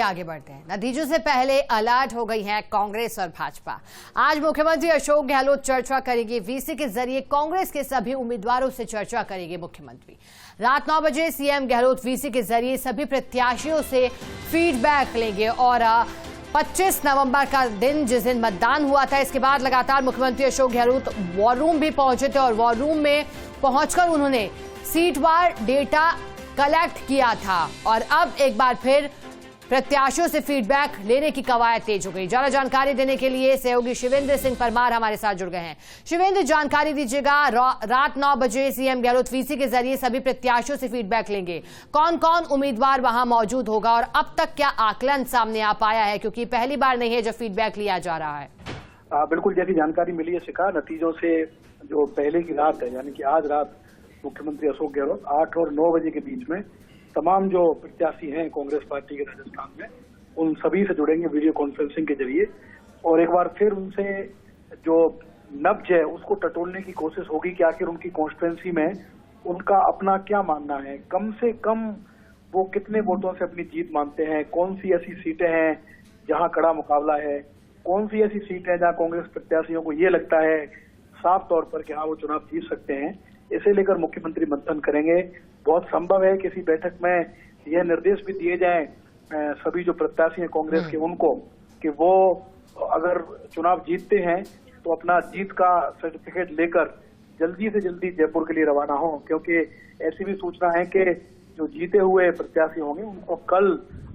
आगे बढ़ते हैं। नतीजों से पहले अलर्ट हो गई हैं कांग्रेस और भाजपा। आज मुख्यमंत्री अशोक गहलोत चर्चा करेंगे। वीसी के जरिए कांग्रेस के सभी उम्मीदवारों से चर्चा करेंगे मुख्यमंत्री। रात 9 बजे सीएम गहलोत वीसी के जरिए सभी प्रत्याशियों से फीडबैक लेंगे और 25 नवंबर का दिन जिस दिन मतदान हुआ था, इसके बाद लगातार मुख्यमंत्री अशोक गहलोत वॉर रूम भी पहुंचे थे और वॉर रूम में पहुंचकर उन्होंने सीटवार डेटा कलेक्ट किया था और अब एक बार फिर प्रत्याशियों से फीडबैक लेने की कवायद तेज हो गई। ज्यादा जानकारी देने के लिए सहयोगी शिवेंद्र सिंह परमार हमारे साथ जुड़ गए हैं। शिवेंद्र, जानकारी दीजिएगा। रात 9 बजे सीएम गहलोत वीसी के जरिए सभी प्रत्याशियों से फीडबैक लेंगे। कौन कौन उम्मीदवार वहां मौजूद होगा और अब तक क्या आकलन सामने आ पाया है, क्योंकि पहली बार नहीं है जब फीडबैक लिया जा रहा है? बिल्कुल, जैसी जानकारी मिली है शिखा, नतीजों से जो पहले की रात है यानी कि आज रात मुख्यमंत्री अशोक गहलोत 8 और 9 बजे के बीच में तमाम जो प्रत्याशी हैं कांग्रेस पार्टी के राजस्थान में, उन सभी से जुड़ेंगे वीडियो कॉन्फ्रेंसिंग के जरिए और एक बार फिर उनसे जो नब्ज है उसको टटोलने की कोशिश होगी कि आखिर उनकी कॉन्स्टिट्यूंसी में उनका अपना क्या मानना है, कम से कम वो कितने वोटों से अपनी जीत मानते हैं, कौन सी ऐसी सीटें हैं जहां कड़ा मुकाबला है, कौन सी ऐसी सीट है जहां कांग्रेस प्रत्याशियों को ये लगता है साफ तौर पर कि हाँ वो चुनाव जीत सकते हैं। इसे लेकर मुख्यमंत्री मंथन करेंगे। बहुत संभव है किसी बैठक में यह निर्देश भी दिए जाएं सभी जो प्रत्याशी हैं कांग्रेस के उनको कि वो अगर चुनाव जीतते हैं तो अपना जीत का सर्टिफिकेट लेकर जल्दी से जल्दी जयपुर के लिए रवाना हो, क्योंकि ऐसी भी सूचना है कि जो जीते हुए प्रत्याशी होंगे उनको कल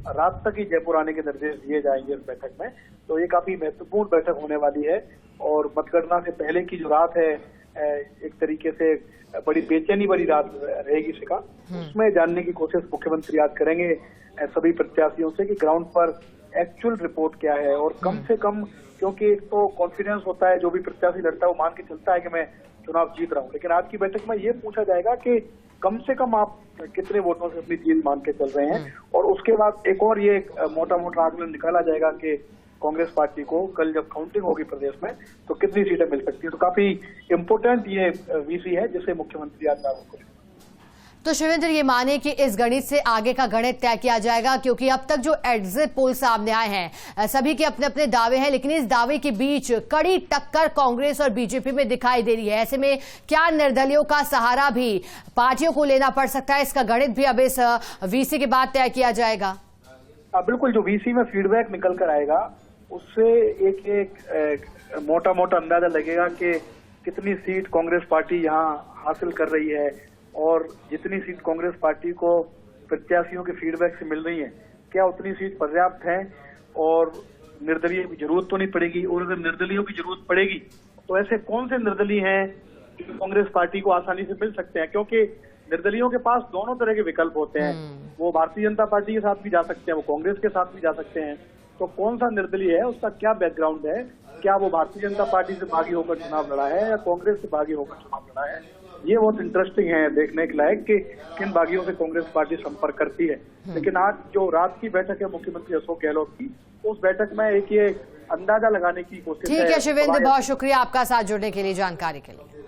रात तक ही जयपुर आने के निर्देश दिए जाएंगे इस बैठक में। तो ये काफी महत्वपूर्ण बैठक होने वाली है और मतगणना से पहले की जो रात है एक तरीके से बड़ी बेचैनी वाली रात रहेगी शिखा। उसमें जानने की कोशिश मुख्यमंत्री आज करेंगे सभी प्रत्याशियों से कि ग्राउंड पर एक्चुअल रिपोर्ट क्या है और कम से कम, क्योंकि एक तो कॉन्फिडेंस होता है, जो भी प्रत्याशी लड़ता है वो मान के चलता है कि मैं चुनाव जीत रहा हूँ, लेकिन आज की बैठक में ये पूछा जाएगा कि कम से कम आप कितने वोटों से अपनी जीत मान के चल रहे हैं। और उसके बाद एक और ये मोटा मोटा आकलन निकाला जाएगा कि कांग्रेस पार्टी को कल जब काउंटिंग होगी प्रदेश में तो कितनी सीटें मिल सकती है। तो काफी इम्पोर्टेंट ये वीसी है जिसे मुख्यमंत्री आज लागू करेंगे। तो शिवेंद्र, ये माने कि इस गणित से आगे का गणित तय किया जाएगा, क्योंकि अब तक जो एग्जिट पोल सामने आए हैं सभी के अपने अपने दावे हैं, लेकिन इस दावे के बीच कड़ी टक्कर कांग्रेस और बीजेपी में दिखाई दे रही है। ऐसे में क्या निर्दलियों का सहारा भी पार्टियों को लेना पड़ सकता है? इसका गणित भी अब इस वीसी के बाद तय किया जाएगा। बिल्कुल, जो वीसी में फीडबैक निकल कर आएगा उससे एक मोटा मोटा अंदाजा लगेगा कि कितनी सीट कांग्रेस पार्टी यहाँ हासिल कर रही है और जितनी सीट कांग्रेस पार्टी को प्रत्याशियों के फीडबैक से मिल रही है क्या उतनी सीट पर्याप्त है और निर्दलीय की जरूरत तो नहीं पड़ेगी। और अगर निर्दलियों की जरूरत पड़ेगी तो ऐसे कौन से निर्दलीय हैं जो कांग्रेस पार्टी को आसानी से मिल सकते हैं, क्योंकि निर्दलियों के पास दोनों तरह के विकल्प होते हैं। वो भारतीय जनता पार्टी के साथ भी जा सकते हैं, वो कांग्रेस के साथ भी जा सकते हैं। तो कौन सा निर्दलीय है, उसका क्या बैकग्राउंड है, क्या वो भारतीय जनता पार्टी से भागी होकर चुनाव लड़ा है या कांग्रेस से भागी होकर चुनाव लड़ा है, ये बहुत इंटरेस्टिंग है देखने के लायक कि किन बागियों से कांग्रेस पार्टी संपर्क करती है। लेकिन आज जो रात की बैठक है मुख्यमंत्री अशोक गहलोत की, उस बैठक में एक ये अंदाजा लगाने की कोशिश है। ठीक है शिवेंद्र, बहुत शुक्रिया आपका साथ जुड़ने के लिए, जानकारी के लिए।